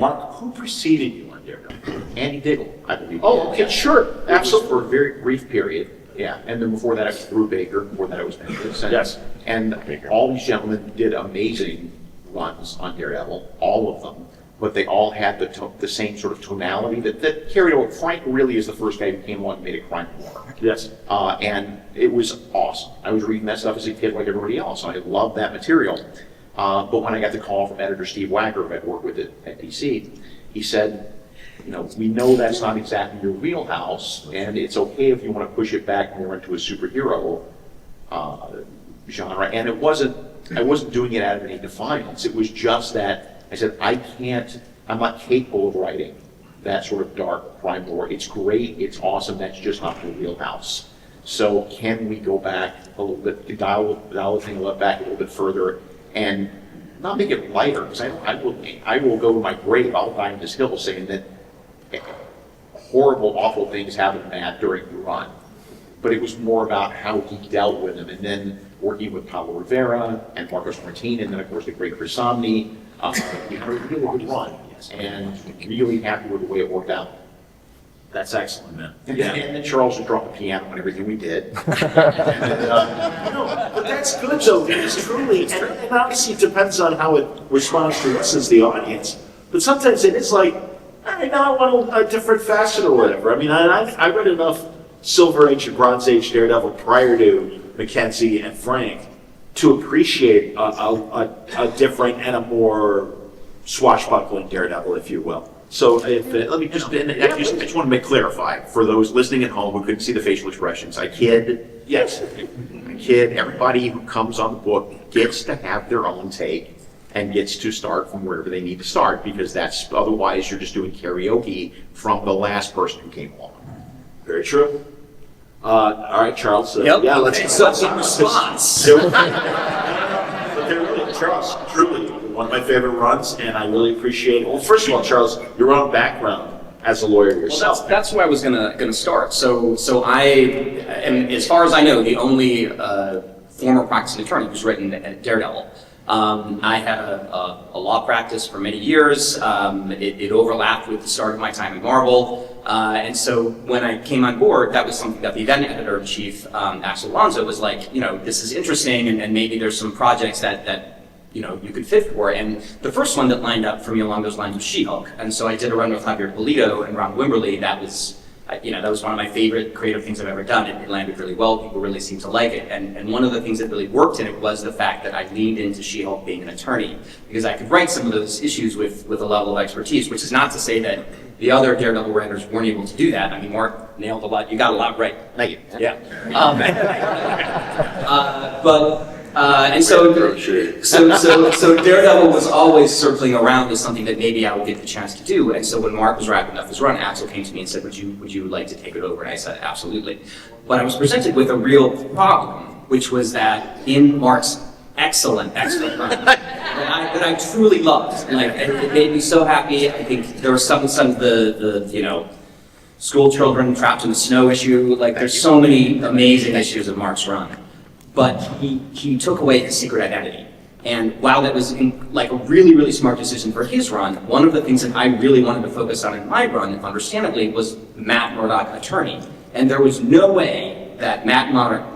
Mark, who preceded you on Daredevil? Andy Diggle, I believe. Oh, okay, sure, absolutely. For a very brief period, yeah. And then before that, I was Drew Baker. Before that, I was Bendis. Yes. And all these gentlemen did amazing runs on Daredevil, all of them. But they all had the same sort of tonality that carried over. Frank really is the first guy who came along and made a crime noir. Yes. And it was awesome. I was reading that stuff as a kid like everybody else. I loved that material. But when I got the call from editor Steve Wagner, who I'd worked with at DC, he said, you know, we know that's not exactly your wheelhouse, and it's okay if you want to push it back more into a superhero genre. And I wasn't doing it out of any defiance. It was just that I said, I'm not capable of writing that sort of dark crime noir. It's great, it's awesome, that's just not your wheelhouse. So can we go back a little bit, dial the thing back a little bit further, and not make it lighter, because I will go to my grave, I'll die on this hill saying that horrible, awful things happened to Matt during the run. But it was more about how he dealt with them, and then working with Paulo Rivera and Marcos Martin, and then of course the great Chris Samnee. We had a really good run, and really happy with the way it worked out. That's excellent, man. And then Charles would drop the piano and everything we did. No, but that's good, though, because truly, and obviously it depends on how it responds to us as the audience, but sometimes it is like, all right, now I want a different facet or whatever. I mean, I read enough Silver Age and Bronze Age Daredevil prior to Mackenzie and Frank to appreciate a different and a more swashbuckling Daredevil, if you will. So let me just, I just want to clarify for those listening at home who couldn't see the facial expressions. I kid, yes, I kid. Everybody who comes on the book gets to have their own take and gets to start from wherever they need to start, because that's, otherwise you're just doing karaoke from the last person who came along. Very true. All right, Charles. Yep. Yeah, let's response. But they're really, Charles, truly one of my favorite runs, and I really appreciate. Well, first of all, Charles, your own background as a lawyer yourself. Well, that's where I was gonna start. So I am, as far as I know, the only former practicing attorney who's written Daredevil. I had a law practice for many years. It overlapped with the start of my time in Marvel. And so when I came on board, that was something that the then editor-in-chief, Axel Alonso, was like, you know, this is interesting, and maybe there's some projects that you know, you could fit for. And the first one that lined up for me along those lines was She-Hulk. And so I did a run with Javier Pulido and Ron Wimberly. That was, you know, that was one of my favorite creative things I've ever done. It landed really well. People really seemed to like it. And one of the things that really worked in it was the fact that I leaned into She-Hulk being an attorney, because I could write some of those issues with a level of expertise, which is not to say that the other Daredevil writers weren't able to do that. I mean, Mark nailed a lot. You got a lot right. Thank you. Yeah. And so Daredevil was always circling around as something that maybe I would get the chance to do. And so when Mark was wrapping up his run, Axel came to me and said, would you like to take it over? And I said, absolutely. But I was presented with a real problem, which was that in Mark's excellent run, that I truly loved. Like, it made me so happy. I think there was some of the you know, school children trapped in the snow issue. Like, there's so many amazing issues of Mark's run. But he took away his secret identity. And while that was like a really, really smart decision for his run, one of the things that I really wanted to focus on in my run, understandably, was Matt Murdock, attorney. And there was no way that Matt Murdock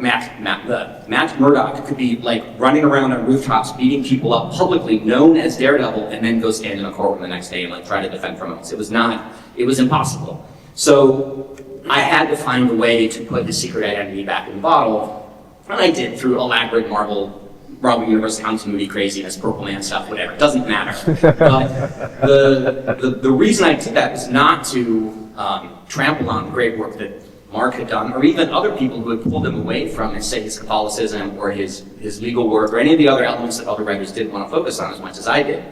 could be like running around on rooftops, beating people up publicly, known as Daredevil, and then go stand in a courtroom the next day and like try to defend criminals. It was impossible. So I had to find a way to put his secret identity back in the bottle. And I did, through elaborate Marvel Universe continuity craziness, Purple Man stuff, whatever. It doesn't matter. The reason I did that was not to trample on the great work that Mark had done, or even other people who had pulled him away from, say, his Catholicism or his legal work, or any of the other elements that other writers didn't want to focus on as much as I did.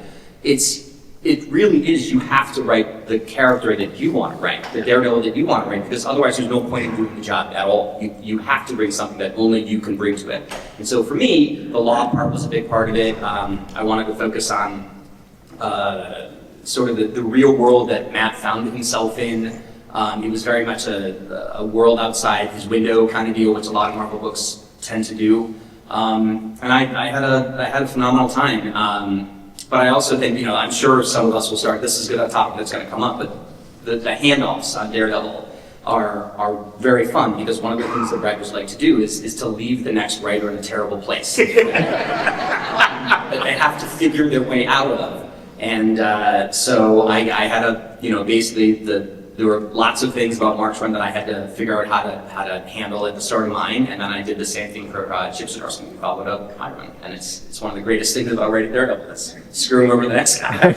It really is, you have to write the character that you want to write, the Daredevil that you want to write, because otherwise there's no point in doing the job at all. You have to bring something that only you can bring to it. And so for me, the law part was a big part of it. I wanted to focus on sort of the real world that Matt found himself in. It was very much a world outside his window kind of deal, which a lot of Marvel books tend to do. And I had a phenomenal time. But I also think, I'm sure some of us will start, this is a topic that's going to come up, but the handoffs on Daredevil are very fun, because one of the things that writers like to do is to leave the next writer in a terrible place that they have to figure their way out of. And so I had basically there were lots of things about Mark's run that I had to figure out how to handle at the start of mine, and then I did the same thing for Chip Zdarsky, who followed up my run. And it's one of the greatest things about writing Daredevil, that's screwing over the next guy.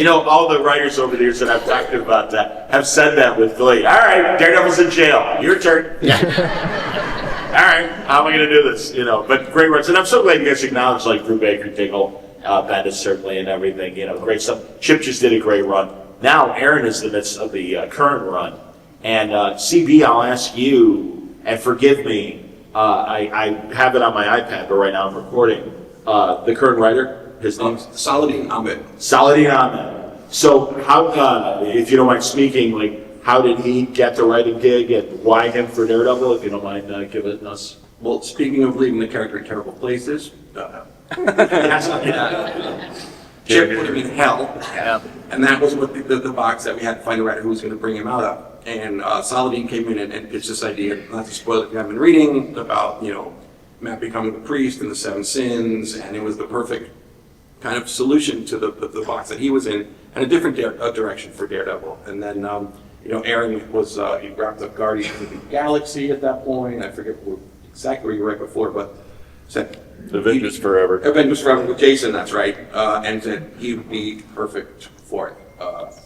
All the writers over the years that I've talked to about that have said that with glee. All right, Daredevil's in jail. Your turn. All right, how am I going to do this? But great runs. And I'm so glad you guys acknowledge, like, Drew Baker, Diggle, Bendis certainly, and everything. Great stuff. Chip just did a great run. Now, Aaron is in the midst of the current run. And CB, I'll ask you, and forgive me, I have it on my iPad, but right now I'm recording. The current writer, his name's Saladin Ahmed. Saladin Ahmed. So how, if you don't mind speaking, like, how did he get the writing gig, and why him for Daredevil, if you don't mind giving us? Well, speaking of leaving the character in terrible places, Chip put him in hell, and that was what the box that we had to find a writer who was going to bring him out of. And Saladin came in and pitched this idea, not to spoil it if you haven't been reading, about Matt becoming the priest and the 7 sins, and it was the perfect kind of solution to the box that he was in, and a different direction for Daredevil. And then Aaron was he wrapped up Guardians of the Galaxy at that point. I forget exactly where you were right before, but said Avengers Forever. Avengers Forever with Jason, that's right, and said he would be perfect for it.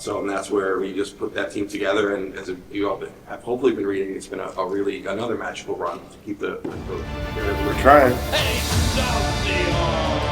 And that's where we just put that team together, and as you all have hopefully been reading, it's been another magical run to keep the We're trying. Hey, stop the